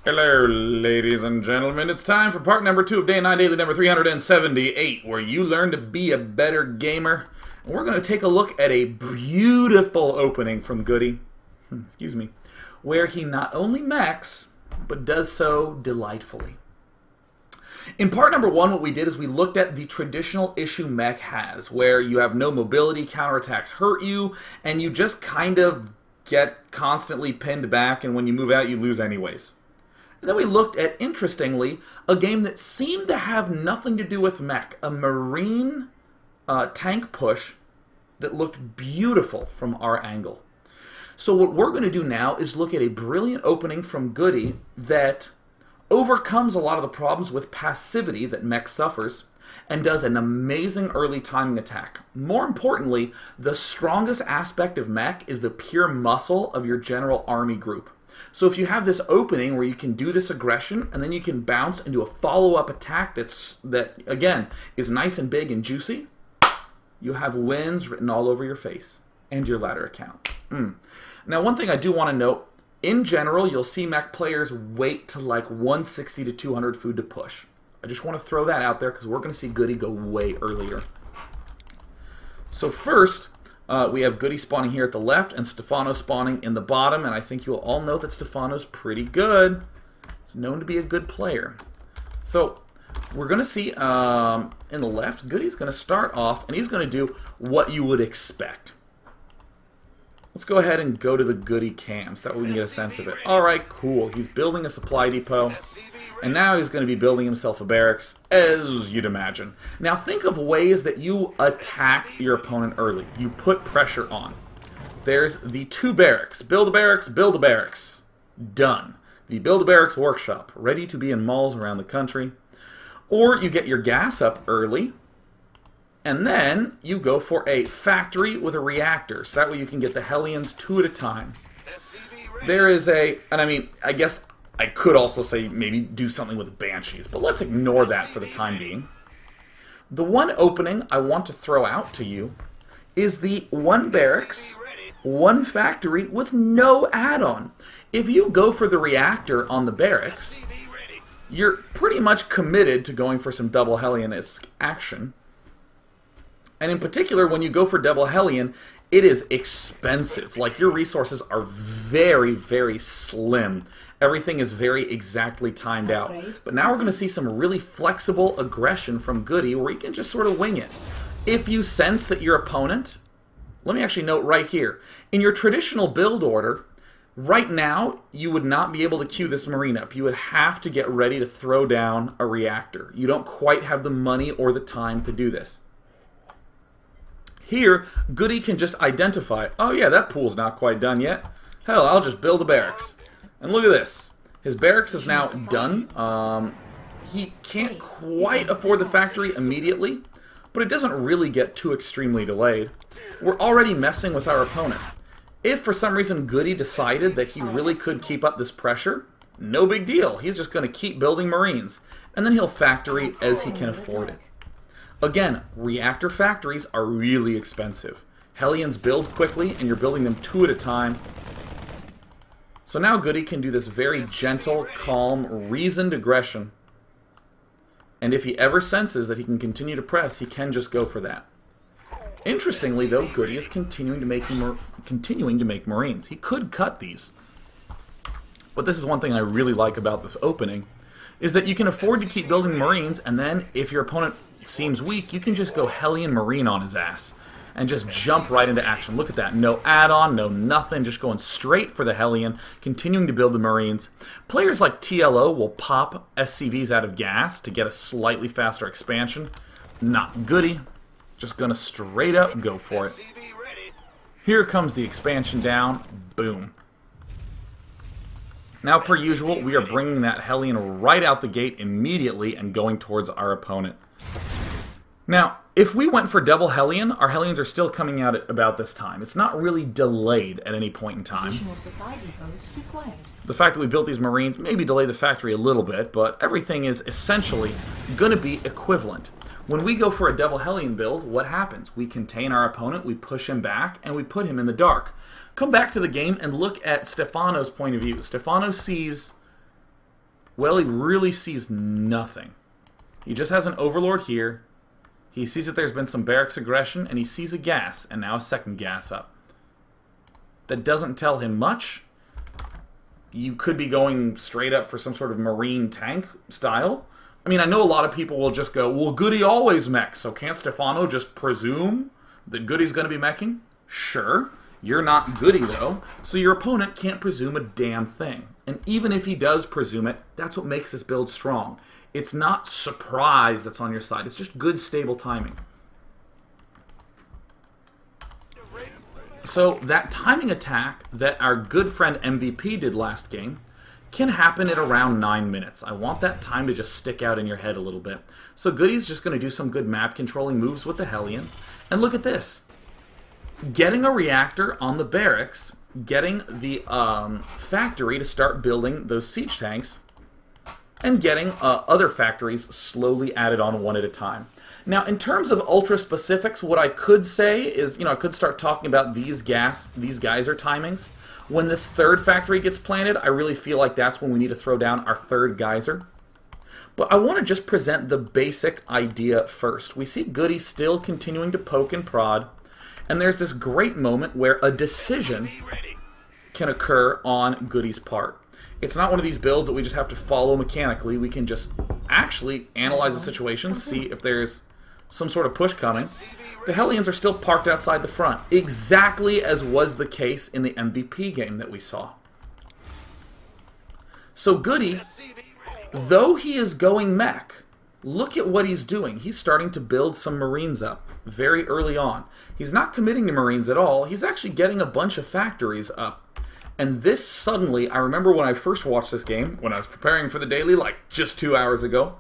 Hello, ladies and gentlemen. It's time for part number 2 of Day 9 Daily number 378, where you learn to be a better gamer. And we're going to take a look at a beautiful opening from Goody, excuse me, where he not only mechs, but does so delightfully. In part number 1, what we did is we looked at the traditional issue mech has, where you have no mobility, counterattacks hurt you, and you just kind of get constantly pinned back, and when you move out, you lose anyways. And then we looked at, interestingly, a game that seemed to have nothing to do with mech, a marine tank push that looked beautiful from our angle. So what we're going to do now is look at a brilliant opening from Goody that overcomes a lot of the problems with passivity that mech suffers and does an amazing early timing attack. More importantly, the strongest aspect of mech is the pure muscle of your general army group. So if you have this opening where you can do this aggression and then you can bounce into a follow-up attack that again is nice and big and juicy, you have wins written all over your face and your ladder account. Now, one thing I do want to note, in general, you'll see mech players wait to like 160 to 200 food to push. I just want to throw that out there because we're going to see Goody go way earlier. So first, we have Goody spawning here at the left and Stefano spawning in the bottom, and I think you'll all know that Stefano's pretty good. He's known to be a good player. So we're going to see in the left, Goody's going to start off, and he's going to do what you would expect. Let's go ahead and go to the Goody cam so that we can get a sense of it. Alright, cool. He's building a supply depot. And now he's going to be building himself a barracks, as you'd imagine. Now think of ways that you attack your opponent early. You put pressure on. There's the 2 barracks. Build a barracks, build a barracks. Done. The Build a Barracks workshop, ready to be in malls around the country. Or you get your gas up early, and then you go for a factory with a reactor. So that way you can get the Hellions 2 at a time. There is a, and I mean, I guess I could also say maybe do something with Banshees, but let's ignore that for the time being. The one opening I want to throw out to you is the 1 barracks, 1 factory with no add-on. If you go for the reactor on the barracks, you're pretty much committed to going for some double Hellion-esque action. And in particular, when you go for double Hellion, it is expensive. Like, your resources are very, very slim. Everything is very exactly timed out. But now we're going to see some really flexible aggression from Goody where you can just sort of wing it. If you sense that your opponent, let me actually note right here, in your traditional build order, right now you would not be able to queue this marine up. You would have to get ready to throw down a reactor. You don't quite have the money or the time to do this. Here, Goody can just identify, oh yeah, that pool's not quite done yet. Hell, I'll just build a barracks. And look at this. His barracks is now done. He can't quite afford the factory immediately, but it doesn't really get too extremely delayed. We're already messing with our opponent. If for some reason Goody decided that he really could keep up this pressure, no big deal. He's just going to keep building Marines, and then he'll factory as he can afford it. Again, reactor factories are really expensive. Hellions build quickly, and you're building them 2 at a time. So now Goody can do this very gentle, calm, reasoned aggression. And if he ever senses that he can continue to press, he can just go for that. Interestingly, though, Goody is continuing to make Marines. He could cut these. But this is one thing I really like about this opening, is that you can afford to keep building Marines, and then if your opponent seems weak, you can just go Hellion Marine on his ass and just jump right into action. Look at that. No add-on, no nothing, just going straight for the Hellion, continuing to build the Marines. Players like TLO will pop SCVs out of gas to get a slightly faster expansion. Not Goody. Just gonna straight up go for it. Here comes the expansion down. Boom. Now, per usual, we are bringing that Hellion right out the gate immediately and going towards our opponent. Now, if we went for double Hellion, our Hellions are still coming out at about this time. It's not really delayed at any point in time. The fact that we built these Marines maybe delay the factory a little bit, but everything is essentially going to be equivalent. When we go for a double Hellion build, what happens? We contain our opponent, we push him back, and we put him in the dark. Come back to the game and look at Stefano's point of view. Stefano sees Well, he really sees nothing. He just has an Overlord here. He sees that there's been some barracks aggression, and he sees a gas, and now a second gas up. That doesn't tell him much. You could be going straight up for some sort of marine tank style. I mean, I know a lot of people will just go, well, Goody always mechs, so can't Stefano just presume that Goody's going to be meching? Sure. You're not Goody, though, so your opponent can't presume a damn thing. And even if he does presume it, that's what makes this build strong. It's not surprise that's on your side. It's just good, stable timing. So that timing attack that our good friend MVP did last game can happen at around 9 minutes. I want that time to just stick out in your head a little bit. So Goody's just going to do some good map controlling moves with the Hellion. And look at this. Getting a reactor on the barracks, getting the factory to start building those siege tanks, and getting other factories slowly added on one at a time. Now, in terms of ultra specifics, what I could say is, I could start talking about these geyser timings. When this third factory gets planted, I really feel like that's when we need to throw down our third geyser. But I want to just present the basic idea first. We see Goody still continuing to poke and prod, and there's this great moment where a decision can occur on Goody's part. It's not one of these builds that we just have to follow mechanically. We can just actually analyze the situation, see if there's some sort of push coming. The Hellions are still parked outside the front, exactly as was the case in the MVP game that we saw. So Goody, though he is going mech, look at what he's doing. He's starting to build some Marines up very early on. He's not committing to Marines at all. He's actually getting a bunch of factories up. And this suddenly, I remember when I first watched this game, when I was preparing for the daily, like just 2 hours ago,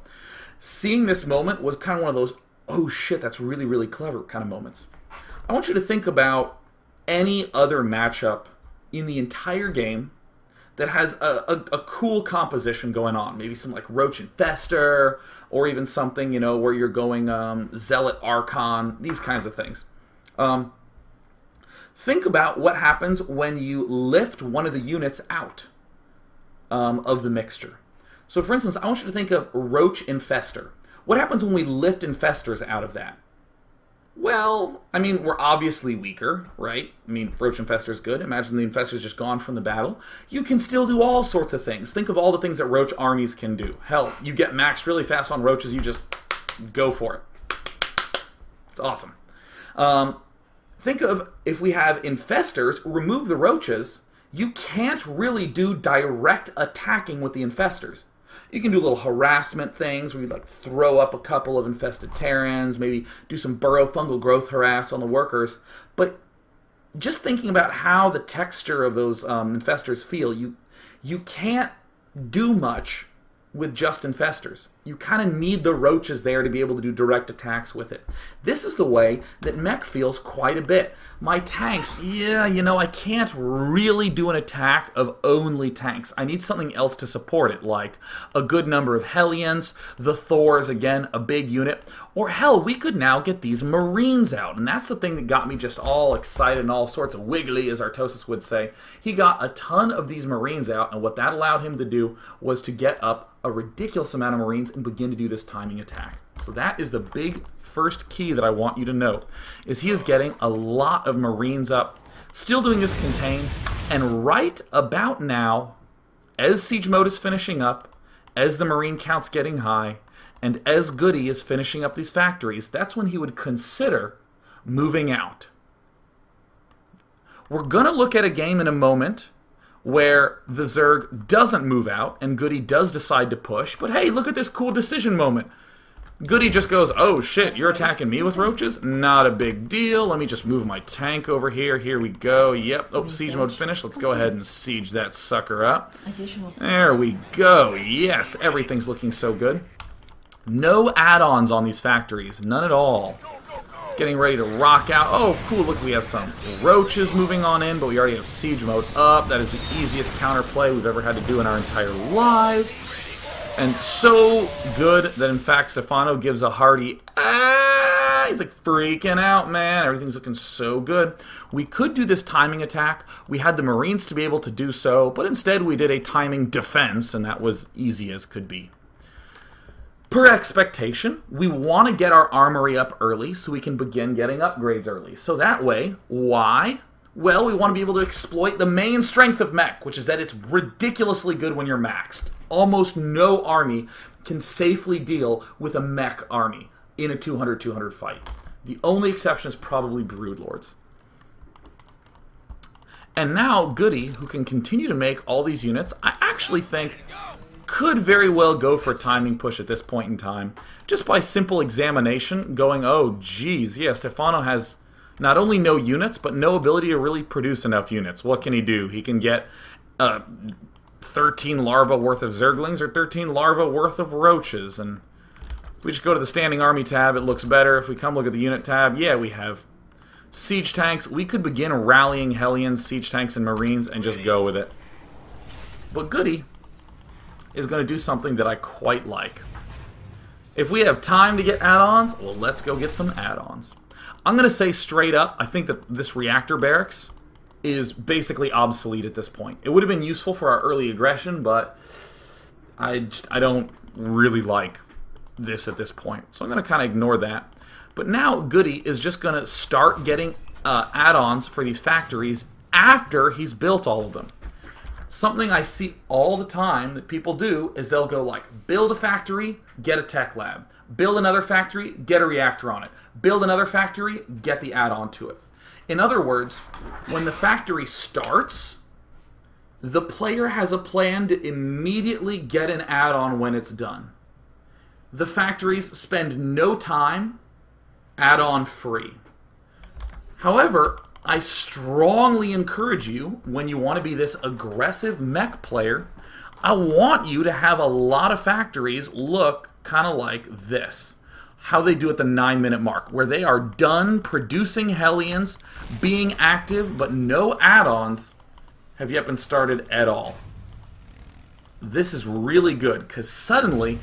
seeing this moment was kind of one of those, oh shit, that's really, really clever kind of moments. I want you to think about any other matchup in the entire game that has a cool composition going on. Maybe some like Roach Infestor, or even something, where you're going Zealot Archon, these kinds of things. Think about what happens when you lift one of the units out of the mixture. So for instance, I want you to think of Roach Infestor. What happens when we lift Infestors out of that? Well, I mean, we're obviously weaker, right? I mean, Roach Infestor is good. Imagine the Infestor's just gone from the battle. You can still do all sorts of things. Think of all the things that Roach armies can do. Hell, you get maxed really fast on Roaches, you just go for it. It's awesome. Think of if we have Infestors, remove the Roaches, you can't really do direct attacking with the Infestors. You can do little harassment things where you like throw up a couple of infested Terrans, maybe do some burrow fungal growth harass on the workers. But just thinking about how the texture of those Infestors feel, you can't do much with just Infestors. You kind of need the Roaches there to be able to do direct attacks with it. This is the way that mech feels quite a bit. My tanks, yeah, I can't really do an attack of only tanks. I need something else to support it, like a good number of Hellions, the Thors, again, a big unit, or hell, we could now get these Marines out, and that's the thing that got me just all excited and all sorts of wiggly, as Artosis would say. He got a ton of these Marines out, and what that allowed him to do was to get up a ridiculous amount of Marines and begin to do this timing attack. So that is the big first key that I want you to note, is he is getting a lot of Marines up, still doing this contain, and right about now, as siege mode is finishing up, as the Marine count's getting high, and as Goody is finishing up these factories, that's when he would consider moving out. We're going to look at a game in a moment where the Zerg doesn't move out and Goody does decide to push, but hey, look at this cool decision moment. Goody just goes, oh shit, you're attacking me with Roaches? Not a big deal. Let me just move my tank over here. Here we go. Yep. Oh, siege mode finished. Let's go ahead and siege that sucker up. There we go. Yes, everything's looking so good. No add-ons on these factories. None at all. Getting ready to rock out. Oh, cool. Look, we have some Roaches moving on in, but we already have siege mode up. That is the easiest counterplay we've ever had to do in our entire lives. And so good that, in fact, Stefano gives a hearty, Yeah, he's like freaking out, man. Everything's looking so good. We could do this timing attack. We had the Marines to be able to do so, but instead we did a timing defense, and that was easy as could be. Per expectation, we want to get our armory up early so we can begin getting upgrades early. So that way, why? Well, we want to be able to exploit the main strength of mech, which is that it's ridiculously good when you're maxed. Almost no army can safely deal with a mech army in a 200-200 fight. The only exception is probably Broodlords. And now Goody, who can continue to make all these units, I actually think could very well go for a timing push at this point in time. Just by simple examination, going, oh geez, yeah, Stefano has not only no units, but no ability to really produce enough units. What can he do? He can get 13 larvae worth of Zerglings or 13 larvae worth of Roaches. And if we just go to the Standing Army tab, it looks better. If we come look at the Unit tab, yeah, we have Siege Tanks. We could begin rallying Hellions, Siege Tanks, and Marines and just go with it. But Goody is going to do something that I quite like. If we have time to get add-ons, well, let's go get some add-ons. I'm going to say straight up, I think that this reactor barracks is basically obsolete at this point. It would have been useful for our early aggression, but I don't really like this at this point. So I'm going to kind of ignore that. But now Goody is just going to start getting add-ons for these factories after he's built all of them. Something I see all the time that people do is they'll go like, build a factory, get a tech lab. Build another factory, get a reactor on it. Build another factory, get the add-on to it. In other words, when the factory starts, the player has a plan to immediately get an add-on when it's done. The factories spend no time, add-on free. However, I strongly encourage you, when you want to be this aggressive mech player, I want you to have a lot of factories look kind of like this. How they do at the 9-minute mark, where they are done producing Hellions, being active, but no add-ons have yet been started at all. This is really good, because suddenly,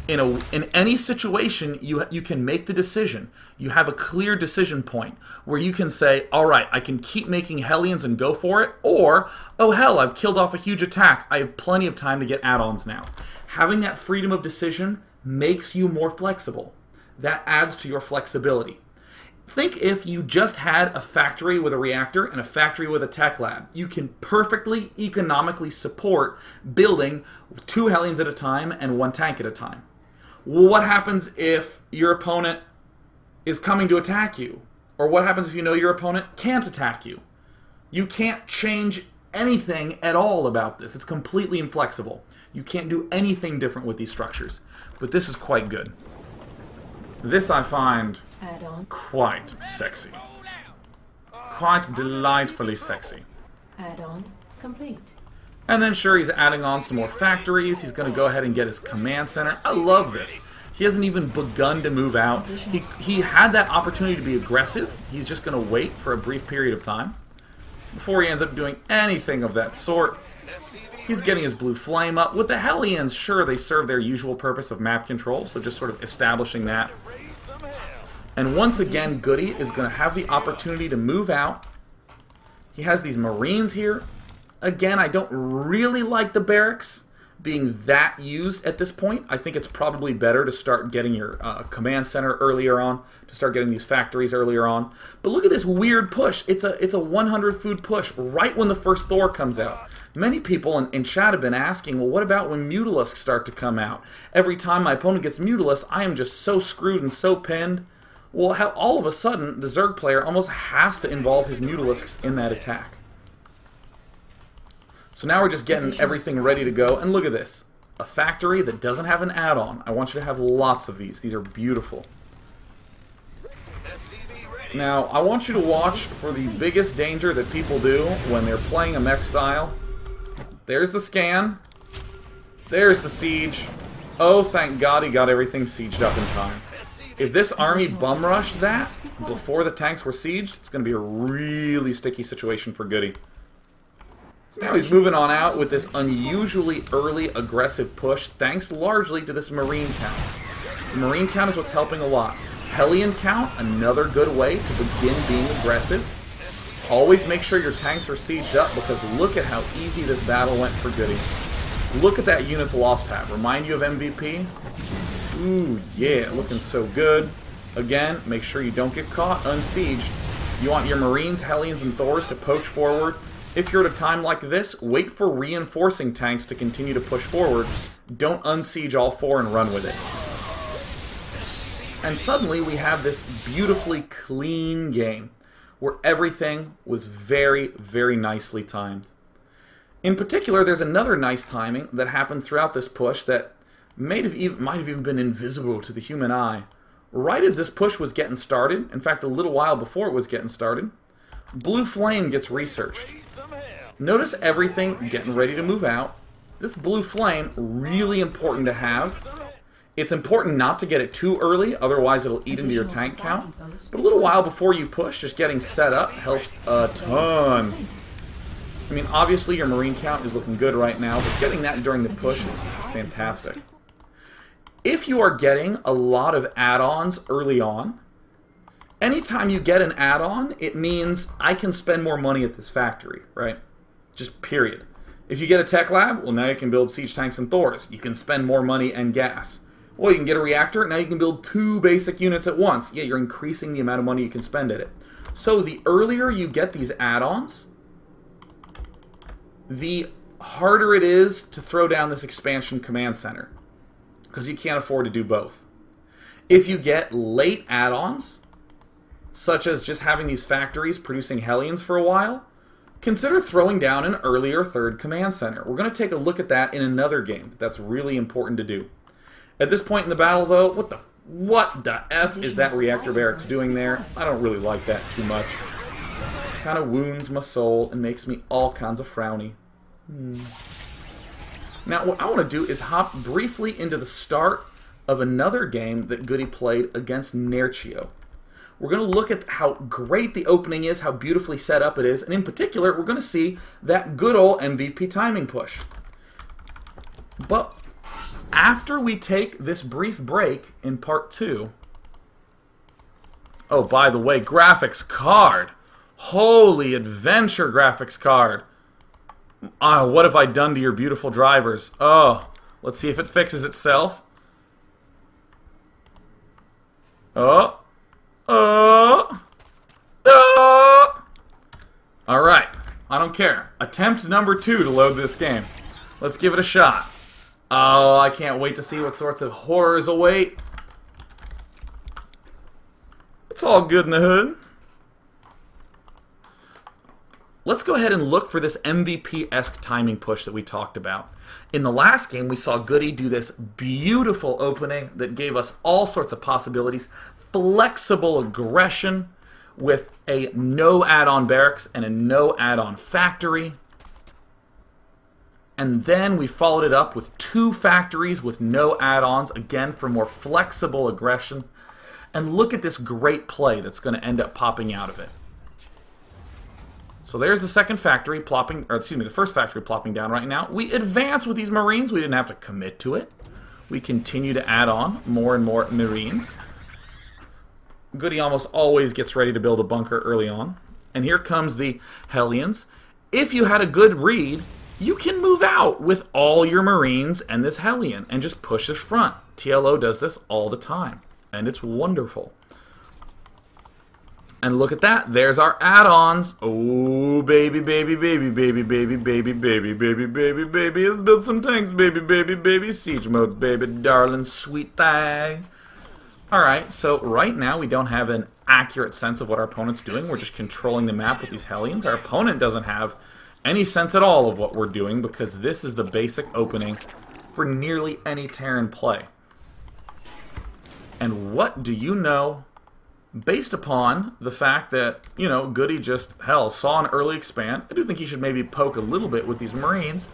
in any situation, you can make the decision. You have a clear decision point where you can say, all right, I can keep making Hellions and go for it, or, oh hell, I've killed off a huge attack. I have plenty of time to get add-ons now. Having that freedom of decision makes you more flexible. That adds to your flexibility. Think if you just had a factory with a reactor and a factory with a tech lab. You can perfectly economically support building 2 Hellions at a time and 1 tank at a time. Well, what happens if your opponent is coming to attack you? Or what happens if you know your opponent can't attack you? You can't change anything at all about this. It's completely inflexible. You can't do anything different with these structures. But this is quite good. This I find quite sexy. Quite delightfully sexy. Add-on complete. And then sure, he's adding on some more factories. He's going to go ahead and get his command center. I love this. He hasn't even begun to move out. He had that opportunity to be aggressive. He's just going to wait for a brief period of time before he ends up doing anything of that sort. He's getting his blue flame up. With the Hellions, sure, they serve their usual purpose of map control, so just sort of establishing that. And once again, Goody is going to have the opportunity to move out. He has these Marines here. Again, I don't really like the barracks being that used at this point. I think it's probably better to start getting your command center earlier on, to start getting these factories earlier on. But look at this weird push. It's a 100 food push right when the first Thor comes out. Many people in chat have been asking, well, what about when Mutalisks start to come out? Every time my opponent gets Mutalisk, I am just so screwed and so pinned. Well, how all of a sudden, the Zerg player almost has to involve his Mutalisks in that attack. So now we're just getting everything ready to go. And look at this. A factory that doesn't have an add-on. I want you to have lots of these. These are beautiful. Now, I want you to watch for the biggest danger that people do when they're playing a mech style. There's the scan. There's the siege. Oh, thank God he got everything sieged up in time. If this army bum rushed that before the tanks were sieged, it's going to be a really sticky situation for Goody. So now he's moving on out with this unusually early aggressive push, thanks largely to this Marine count. The Marine count is what's helping a lot. Hellion count, another good way to begin being aggressive. Always make sure your tanks are sieged up, because look at how easy this battle went for Goody. Look at that unit's loss tab. Remind you of MVP? Ooh, yeah, looking so good. Again, make sure you don't get caught unsieged. You want your Marines, Hellions, and Thors to poach forward. If you're at a time like this, wait for reinforcing tanks to continue to push forward. Don't unsiege all four and run with it. And suddenly we have this beautifully clean game where everything was very, very nicely timed. In particular, there's another nice timing that happened throughout this push that might have even been invisible to the human eye. Right as this push was getting started, in fact a little while before it was getting started, Blue Flame gets researched. Notice everything getting ready to move out. This Blue Flame, really important to have. It's important not to get it too early, otherwise it'll eat into your tank count. But a little while before you push, just getting set up helps a ton. I mean, obviously your Marine count is looking good right now, but getting that during the push is fantastic. If you are getting a lot of add-ons early on, anytime you get an add-on, it means I can spend more money at this factory, right? Just period. If you get a tech lab, well, now you can build siege tanks and Thors. You can spend more money and gas. Well, you can get a reactor, now you can build 2 basic units at once. Yeah, you're increasing the amount of money you can spend at it. So the earlier you get these add-ons, the harder it is to throw down this expansion command center, because you can't afford to do both. If you get late add-ons, such as just having these factories producing Hellions for a while, consider throwing down an earlier 3rd command center. We're going to take a look at that in another game. That's really important to do. At this point in the battle, though, what the F is that reactor barracks doing there? I don't really like that too much. Kind of wounds my soul and makes me all kinds of frowny. Now, what I want to do is hop briefly into the start of another game that Goody played against Nerchio. We're going to look at how great the opening is, how beautifully set up it is, and in particular, we're going to see that good old MVP timing push. But after we take this brief break in part 2... Oh, by the way, graphics card! Holy adventure graphics card! What have I done to your beautiful drivers? Oh, let's see if it fixes itself. Oh. Alright, I don't care. Attempt number 2 to load this game. Let's give it a shot. Oh, I can't wait to see what sorts of horrors await. It's all good in the hood. Let's go ahead and look for this MVP-esque timing push that we talked about. In the last game, we saw Goody do this beautiful opening that gave us all sorts of possibilities. Flexible aggression with a no add-on barracks and a no add-on factory. And then we followed it up with 2 factories with no add-ons, again for more flexible aggression. And look at this great play that's going to end up popping out of it. So there's the second factory plopping, or excuse me, the first factory plopping down right now. We advance with these Marines. We didn't have to commit to it. We continue to add on more and more Marines. Goody almost always gets ready to build a bunker early on. And here comes the Hellions. If you had a good read, you can move out with all your Marines and this Hellion and just push this front. TLO does this all the time, and it's wonderful. And look at that, there's our add-ons. Oh, baby, baby, baby, baby, baby, baby, baby, baby, baby, baby. Let's build some tanks, baby, baby, baby. Siege mode, baby, darling, sweet thing. Alright, so right now we don't have an accurate sense of what our opponent's doing. We're just controlling the map with these Hellions. Our opponent doesn't have any sense at all of what we're doing because this is the basic opening for nearly any Terran play. And what do you know? Based upon the fact that, you know, Goody just, hell, saw an early expand. I do think he should maybe poke a little bit with these Marines.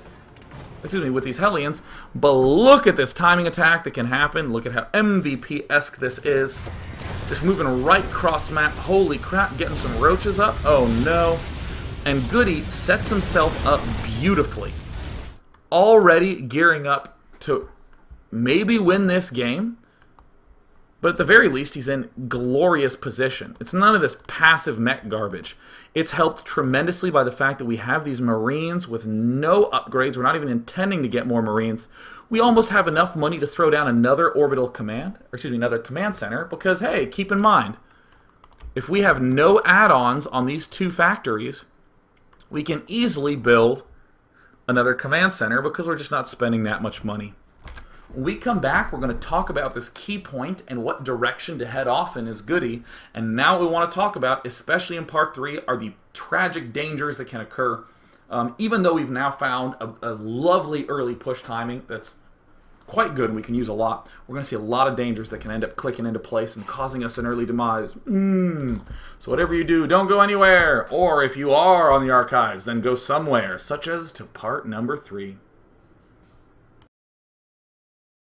Excuse me, with these Hellions. But look at this timing attack that can happen. Look at how MVP-esque this is. Just moving right cross map. Holy crap, getting some roaches up. Oh no. And Goody sets himself up beautifully. Already gearing up to maybe win this game. But at the very least, he's in glorious position. It's none of this passive mech garbage. It's helped tremendously by the fact that we have these Marines with no upgrades. We're not even intending to get more Marines. We almost have enough money to throw down another orbital command, or excuse me, another command center, because, hey, keep in mind, if we have no add-ons on these two factories, we can easily build another command center because we're just not spending that much money. When we come back, we're going to talk about this key point and what direction to head off in as Goody. And now what we want to talk about, especially in Part 3, are the tragic dangers that can occur. Even though we've now found a lovely early push timing that's quite good and we can use a lot, we're going to see a lot of dangers that can end up clicking into place and causing us an early demise. So whatever you do, don't go anywhere. Or if you are on the archives, then go somewhere, such as to Part number 3.